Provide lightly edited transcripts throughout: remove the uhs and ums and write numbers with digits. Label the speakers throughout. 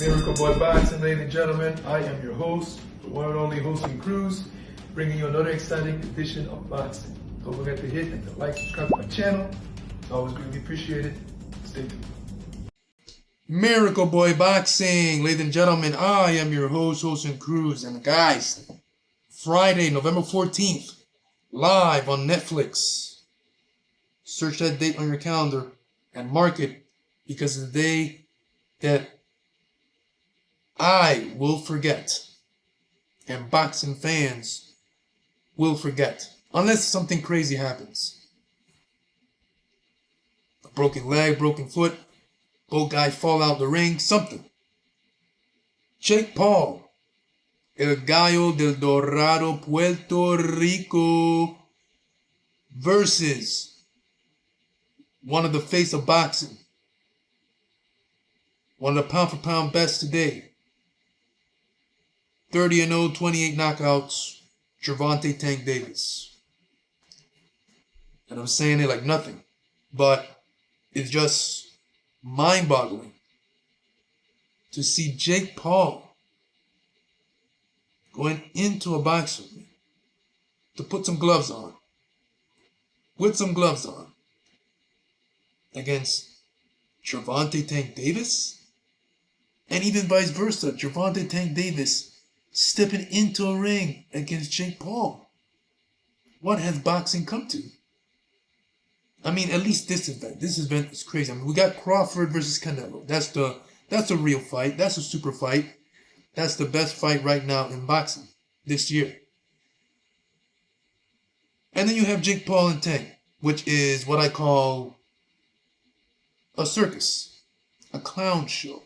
Speaker 1: Miracle Boy Boxing, ladies and gentlemen. I am your host, the one and only Hosting Cruz, bringing you another exciting edition of boxing. Don't forget to hit and to like, subscribe to my channel. It's always greatly appreciated. Stay tuned. Miracle Boy Boxing, ladies and gentlemen. I am your host, Hosting Cruz, and guys, Friday, November 14th, live on Netflix. Search that date on your calendar and mark it, because it's the day that I will forget, and boxing fans will forget, unless something crazy happens. A broken leg, broken foot, both guys fall out the ring, something. Jake Paul, El Gallo del Dorado, Puerto Rico, versus one of the face of boxing, one of the pound-for-pound best today. 30-0, 28 knockouts, Gervonta Tank Davis. And I'm saying it like nothing, but it's just mind-boggling to see Jake Paul going into a boxing ring to put some gloves on, with some gloves on, against Gervonta Tank Davis, and even vice versa, Gervonta Tank Davis stepping into a ring against Jake Paul. What has boxing come to? I mean, at least this event. This event is crazy. I mean, we got Crawford versus Canelo. That's the real fight. That's a super fight. That's the best fight right now in boxing this year. And then you have Jake Paul and Tank, which is what I call a circus, a clown show.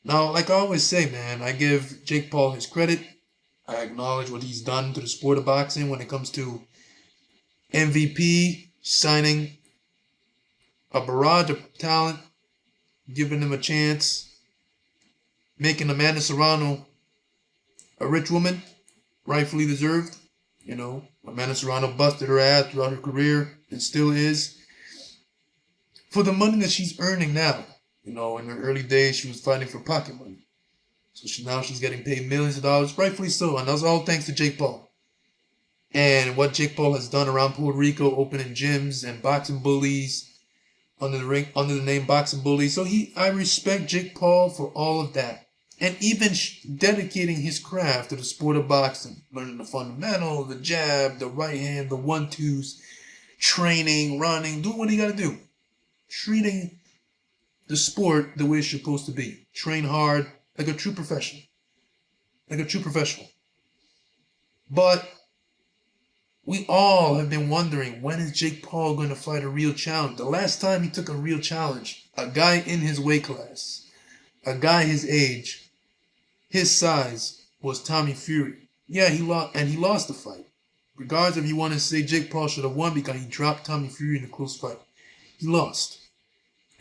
Speaker 1: Now, like I always say, man, I give Jake Paul his credit. I acknowledge what he's done to the sport of boxing when it comes to MVP, signing a barrage of talent, giving him a chance, making Amanda Serrano a rich woman, rightfully deserved. You know, Amanda Serrano busted her ass throughout her career and still is. For the money that she's earning now. You know, in her early days, she was fighting for pocket money. So now she's getting paid millions of dollars, rightfully so. And that's all thanks to Jake Paul. And what Jake Paul has done around Puerto Rico, opening gyms and boxing bullies under the name Boxing Bullies. So I respect Jake Paul for all of that. And even dedicating his craft to the sport of boxing. Learning the fundamentals, the jab, the right hand, the 1-2s, training, running, doing what he got to do. Treating the sport the way it's supposed to be. Train hard, like a true professional. Like a true professional. But we all have been wondering, when is Jake Paul going to fight a real challenge? The last time he took a real challenge, a guy in his weight class, a guy his age, his size, was Tommy Fury. Yeah, he lost the fight. Regardless if you want to say Jake Paul should have won because he dropped Tommy Fury in a close fight. He lost.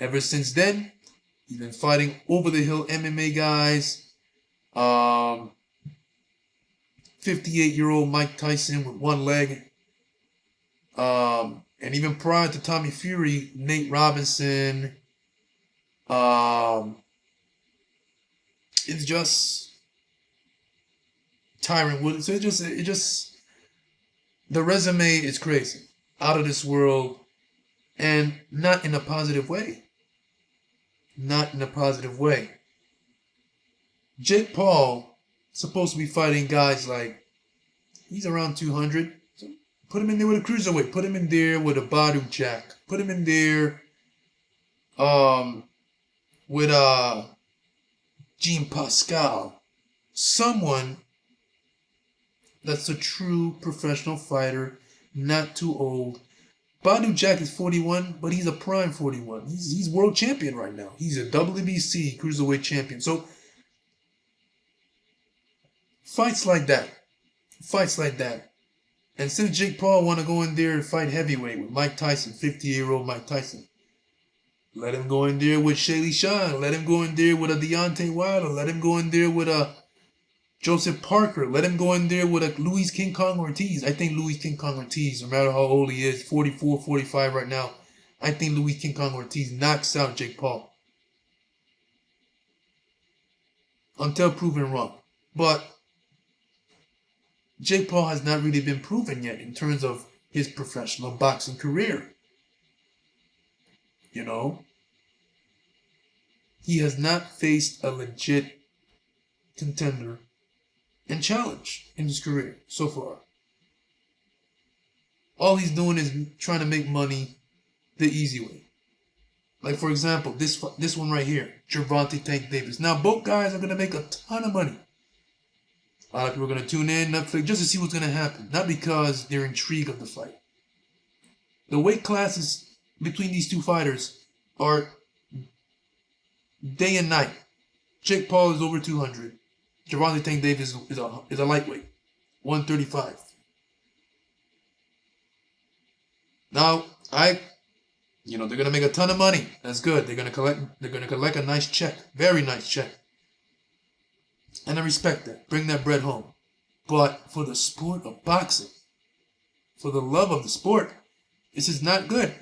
Speaker 1: Ever since then, he's been fighting over-the-hill MMA guys. 58-year-old Mike Tyson with one leg. And even prior to Tommy Fury, Nate Robinson. It's just Tyron Woodley. So it just the resume is crazy, out of this world, and not in a positive way. Not in a positive way. Jake Paul supposed to be fighting guys like, he's around 200. So put him in there with a cruiserweight. Put him in there with a Badu Jack. Put him in there with Jean Pascal. Someone that's a true professional fighter, not too old. Badu Jack is 41, but he's a prime 41. He's world champion right now. He's a WBC cruiserweight champion. So fights like that. And since Jake Paul want to go in there and fight heavyweight with Mike Tyson, 50-year-old Mike Tyson, let him go in there with Shaylee Shawn. Let him go in there with a Deontay Wilder. Let him go in there with a Joseph Parker. Let him go in there with a Luis King Kong Ortiz. I think Luis King Kong Ortiz, no matter how old he is, 44, 45 right now, I think Luis King Kong Ortiz knocks out Jake Paul. until proven wrong. But Jake Paul has not really been proven yet in terms of his professional boxing career. You know, he has not faced a legit contender and challenge in his career so far. All he's doing is trying to make money the easy way. Like, for example, this one right here, Gervonta Tank Davis. Now, both guys are going to make a ton of money. A lot of people are going to tune in Netflix just to see what's going to happen. Not because they're intrigued of the fight. The weight classes between these two fighters are day and night. Jake Paul is over 200. Gervonta Tank Davis is a lightweight, 135. Now, they're gonna make a ton of money. That's good. They're gonna collect a nice check, very nice check. And I respect that. Bring that bread home. But for the sport of boxing, for the love of the sport, this is not good.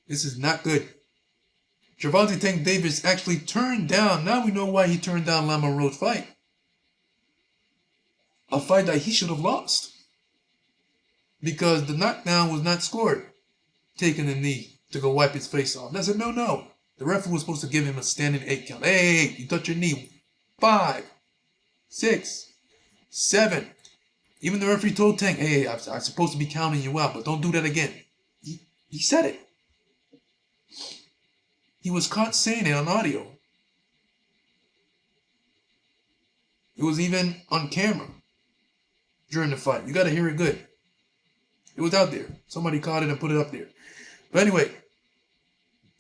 Speaker 1: This is not good. Gervonta Tank Davis actually turned down. Now we know why he turned down Lama Roach fight. A fight that he should have lost. Because the knockdown was not scored. Taking the knee to go wipe his face off. And I said, no. The referee was supposed to give him a standing 8 count. Hey, you touch your knee. 5, 6, 7. Even the referee told Tank, hey, I'm supposed to be counting you out, but don't do that again. He said it. He was caught saying it on audio. It was even on camera during the fight. You got to hear it good. It was out there. Somebody caught it and put it up there. But anyway,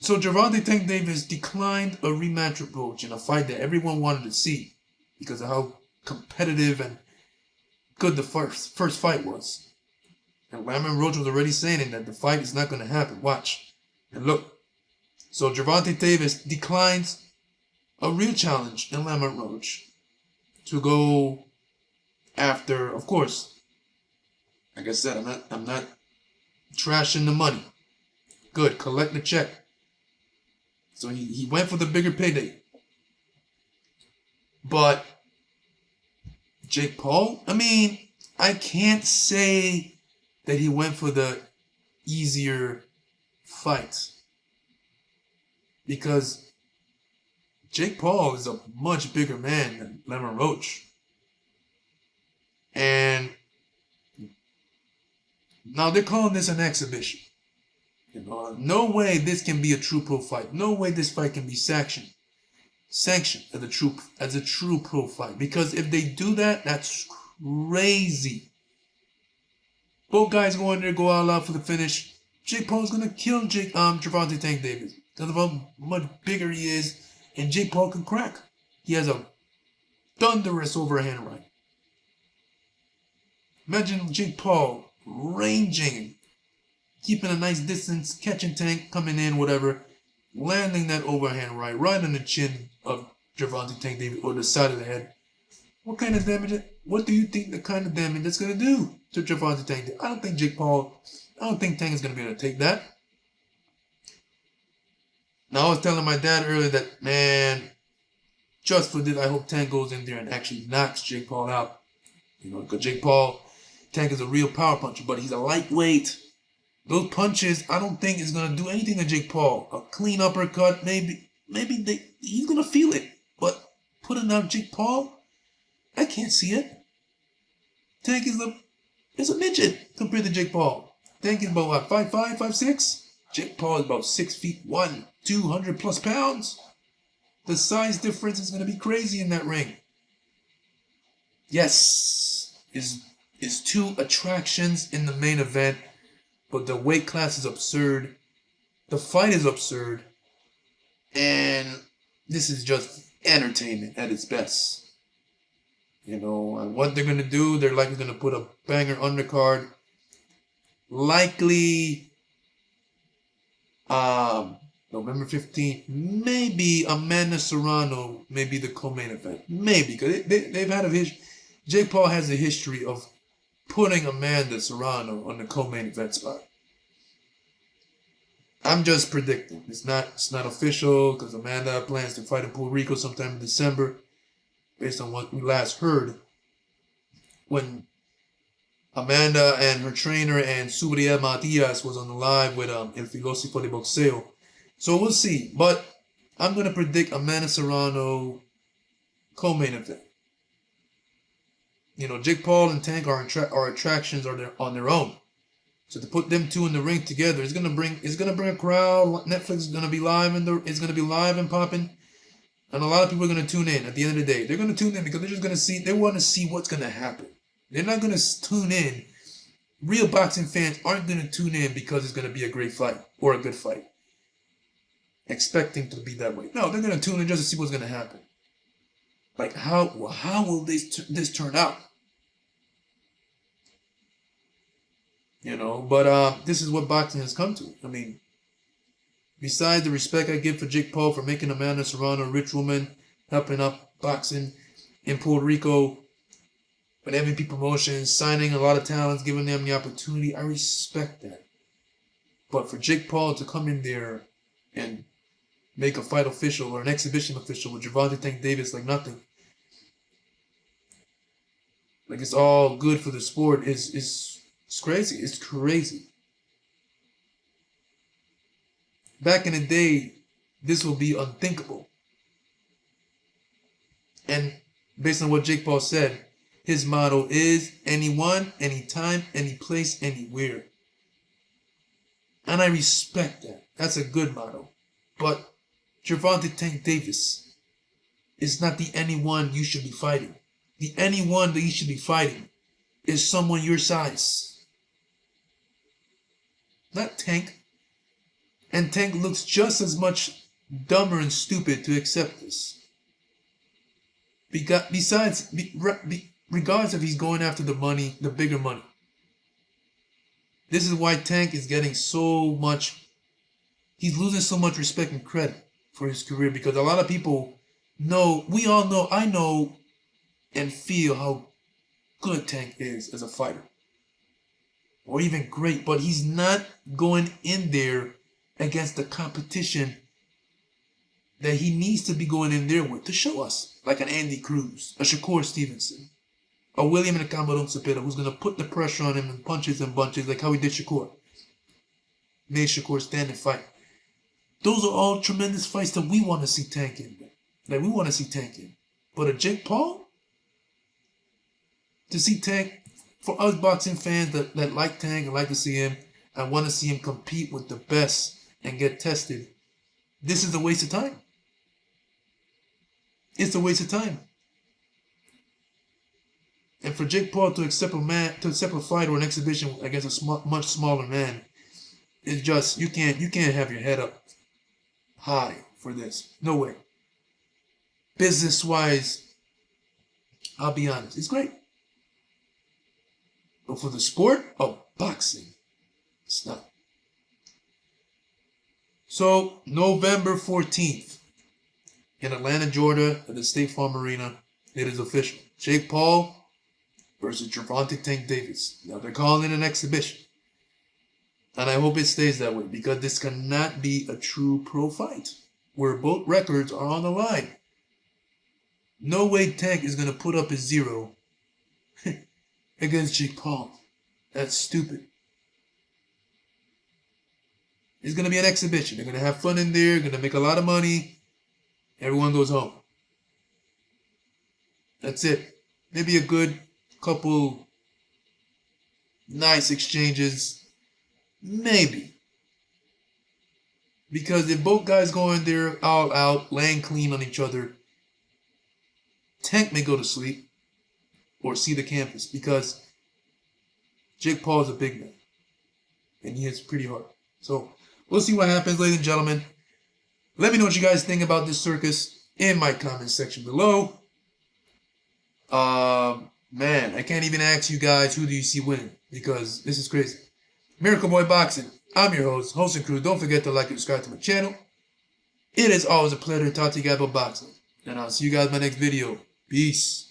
Speaker 1: so Gervonta Tank Davis declined a rematch with Roach in a fight that everyone wanted to see because of how competitive and good the first fight was. And Lama Roach was already saying that the fight is not going to happen. Watch. And look. So Gervonta Davis declines a real challenge in Lama Roach to go after, of course, like I said, I'm not trashing the money. Good, collect the check. So he went for the bigger payday. But Jake Paul, I can't say that he went for the easier fight. Because Jake Paul is a much bigger man than Lama Roach. And now they're calling this an exhibition. No way this can be a true pro fight. No way this fight can be sanctioned as a true pro fight. Because if they do that, that's crazy. Both guys go in there, go all out for the finish. Jake Paul's gonna kill Gervonta Tank Davis because of how much bigger he is, and Jake Paul can crack. He has a thunderous overhand right. Imagine Jake Paul ranging, keeping a nice distance, catching Tank, coming in, whatever, landing that overhand right on the chin of Gervonta Tank Davis or the side of the head. What kind of damage? What do you think the kind of damage that's gonna do to Gervonta Tank Davis? I don't think Tank is gonna be able to take that. Now I was telling my dad earlier that, man, just for this, I hope Tank goes in there and actually knocks Jake Paul out. Because Tank is a real power puncher, but he's a lightweight. Those punches, I don't think is gonna do anything to Jake Paul. A clean uppercut, maybe he's gonna feel it. But putting out Jake Paul, I can't see it. Tank is a midget compared to Jake Paul. Tank is about what, 5'5", 5'6"? Jake Paul is about 6'1", 200 plus pounds. The size difference is gonna be crazy in that ring. Yes, is 2 attractions in the main event, but the weight class is absurd. The fight is absurd. And this is just entertainment at its best. And what they're going to do, they're likely going to put a banger undercard. Likely November 15th. Maybe Amanda Serrano may be the co-main event. Maybe, because they've had Jake Paul has a history of putting Amanda Serrano on the co-main event spot. I'm just predicting. It's not official because Amanda plans to fight in Puerto Rico sometime in December. based on what we last heard, when Amanda and her trainer and Subriel Matias was on the live with El Filósofo de Boxeo. So we'll see. But I'm going to predict Amanda Serrano co-main event. You know, Jake Paul and Tank are attractions on their own. So to put them two in the ring together is gonna bring a crowd. Netflix is gonna be live and popping, and a lot of people are gonna tune in. At the end of the day, they're gonna tune in because they want to see what's gonna happen. They're not gonna tune in. Real boxing fans aren't gonna tune in because it's gonna be a great fight or a good fight, expecting to be that way. No, they're gonna tune in just to see what's gonna happen. Like how will this turn out? You know, but this is what boxing has come to. I mean, besides the respect I give for Jake Paul for making Amanda Serrano a rich woman, helping up boxing in Puerto Rico, with MVP promotions, signing a lot of talents, giving them the opportunity, I respect that. But for Jake Paul to come in there and make a fight official or an exhibition official with Gervonta Tank Davis like nothing, like it's all good for the sport, it's crazy. It's crazy. Back in the day, this will be unthinkable. And based on what Jake Paul said, his motto is anyone, anytime, any place, anywhere. And I respect that. That's a good motto. But Gervonta Tank Davis is not the anyone you should be fighting. The anyone that you should be fighting is someone your size. Not Tank. And Tank looks just as much dumber and stupid to accept this. Regardless if he's going after the money, the bigger money. This is why Tank is getting so much, he's losing so much respect and credit for his career, because a lot of people know, I know and feel how good Tank is as a fighter. Or even great, but he's not going in there against the competition that he needs to be going in there with to show us, like an Andy Cruz, a Shakur Stevenson, a William and a Cameron Cepeda, who's going to put the pressure on him in punches and bunches like how he did Shakur. Made Shakur stand and fight. Those are all tremendous fights that we want to see Tank in. Like we want to see Tank in. But a Jake Paul? To see Tank, for us boxing fans that like Tank and like to see him and want to see him compete with the best and get tested, this is a waste of time. It's a waste of time. And for Jake Paul to accept a fight or an exhibition against a much smaller man, it's just you can't have your head up high for this. No way. Business wise, I'll be honest, it's great. But for the sport of boxing, it's not. So, November 14th, in Atlanta, Georgia, at the State Farm Arena, it is official. Jake Paul versus Gervonta Tank Davis. Now, they're calling it an exhibition. And I hope it stays that way, because this cannot be a true pro fight, where both records are on the line. No way Tank is going to put up a 0 against Jake Paul. That's stupid. It's going to be an exhibition. They're going to have fun in there. Going to make a lot of money. Everyone goes home. That's it. Maybe a good couple nice exchanges. Maybe. Because if both guys go in there all out, laying clean on each other, Tank may go to sleep or see the campus, because Jake Paul is a big man and he hits pretty hard. So we'll see what happens, ladies and gentlemen. Let me know what you guys think about this circus in my comment section below. Man, I can't even ask you guys who do you see winning, because this is crazy. Miracle Boy Boxing. I'm your host and crew. Don't forget to like and subscribe to my channel. It is always a pleasure to talk to you guys about boxing. And I'll see you guys in my next video. Peace.